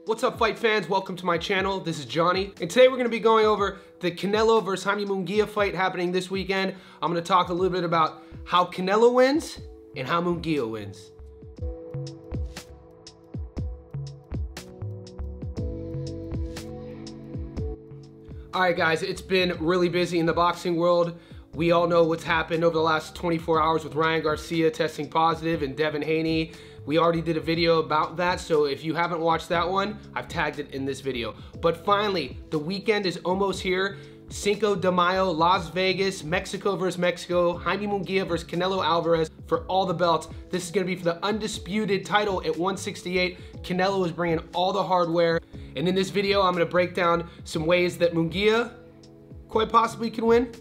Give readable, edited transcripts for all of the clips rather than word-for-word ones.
What's up, fight fans? Welcome to my channel. This is Johnny, and today we're going to be going over the Canelo versus Jaime Munguia fight happening this weekend. I'm going to talk a little bit about how Canelo wins and how Munguia wins. All right, guys, it's been really busy in the boxing world. We all know what's happened over the last 24 hours with Ryan Garcia testing positive and Devin Haney. We already did a video about that, so if you haven't watched that one, I've tagged it in this video. But finally, the weekend is almost here. Cinco de Mayo, Las Vegas, Mexico versus Mexico, Jaime Munguia versus Canelo Alvarez for all the belts. This is gonna be for the undisputed title at 168. Canelo is bringing all the hardware. And in this video, I'm gonna break down some ways that Munguia quite possibly can win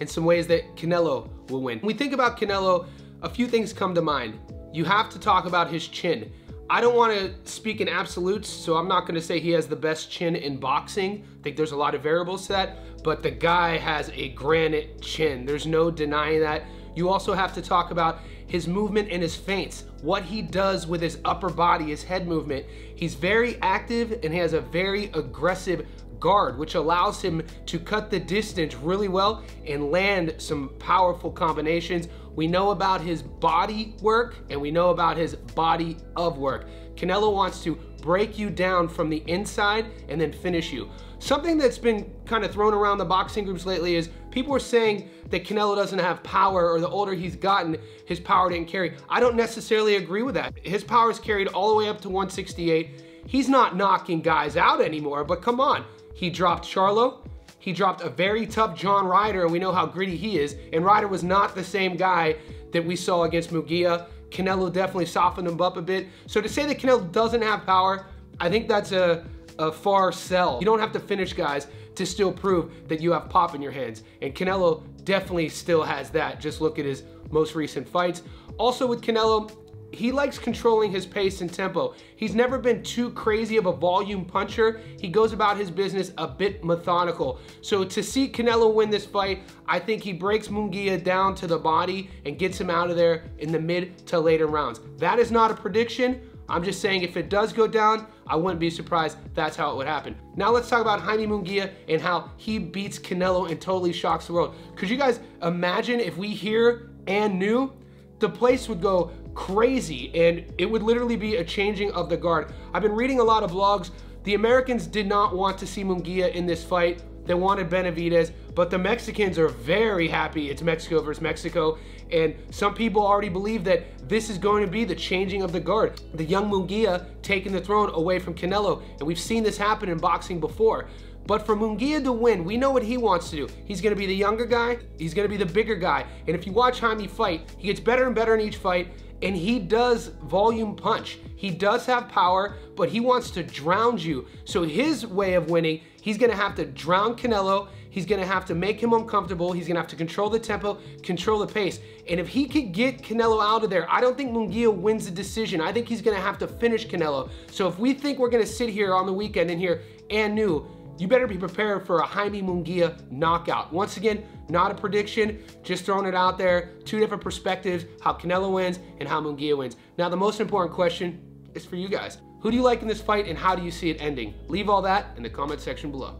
and some ways that Canelo will win. When we think about Canelo, a few things come to mind. You have to talk about his chin. I don't want to speak in absolutes, so I'm not going to say he has the best chin in boxing. I think there's a lot of variables to that, but the guy has a granite chin. There's no denying that. You also have to talk about his movement and his feints, what he does with his upper body, his head movement. He's very active and he has a very aggressive guard, which allows him to cut the distance really well and land some powerful combinations. We know about his body work and we know about his body of work. Canelo wants to break you down from the inside and then finish you. Something that's been kind of thrown around the boxing groups lately is people are saying that Canelo doesn't have power, or the older he's gotten, his power didn't carry. I don't necessarily agree with that. His power is carried all the way up to 168. He's not knocking guys out anymore, but come on. He dropped Charlo. He dropped a very tough John Ryder, and we know how gritty he is. And Ryder was not the same guy that we saw against Munguia. Canelo definitely softened him up a bit. So to say that Canelo doesn't have power, I think that's a far sell. You don't have to finish guys to still prove that you have pop in your hands. And Canelo definitely still has that. Just look at his most recent fights. Also with Canelo, he likes controlling his pace and tempo. He's never been too crazy of a volume puncher. He goes about his business a bit methodical. So to see Canelo win this fight, I think he breaks Munguia down to the body and gets him out of there in the mid to later rounds. That is not a prediction. I'm just saying if it does go down, I wouldn't be surprised that's how it would happen. Now let's talk about Jaime Munguia and how he beats Canelo and totally shocks the world. Could you guys imagine if we hear and knew? The place would go crazy and it would literally be a changing of the guard. I've been reading a lot of blogs. The Americans did not want to see Munguia in this fight. They wanted Benavidez, but the Mexicans are very happy it's Mexico versus Mexico, and some people already believe that this is going to be the changing of the guard. The young Munguia taking the throne away from Canelo, and we've seen this happen in boxing before. But for Munguia to win, we know what he wants to do. He's gonna be the younger guy, he's gonna be the bigger guy, and if you watch Jaime fight, he gets better and better in each fight, and he does volume punch. He does have power, but he wants to drown you. So his way of winning, he's gonna have to drown Canelo, he's gonna have to make him uncomfortable, he's gonna have to control the tempo, control the pace. And if he could get Canelo out of there, I don't think Munguia wins the decision. I think he's gonna have to finish Canelo. So if we think we're gonna sit here on the weekend and hear and new, you better be prepared for a Jaime Munguia knockout. Once again, not a prediction, just throwing it out there. Two different perspectives, how Canelo wins and how Munguia wins. Now, the most important question is for you guys. Who do you like in this fight and how do you see it ending? Leave all that in the comment section below.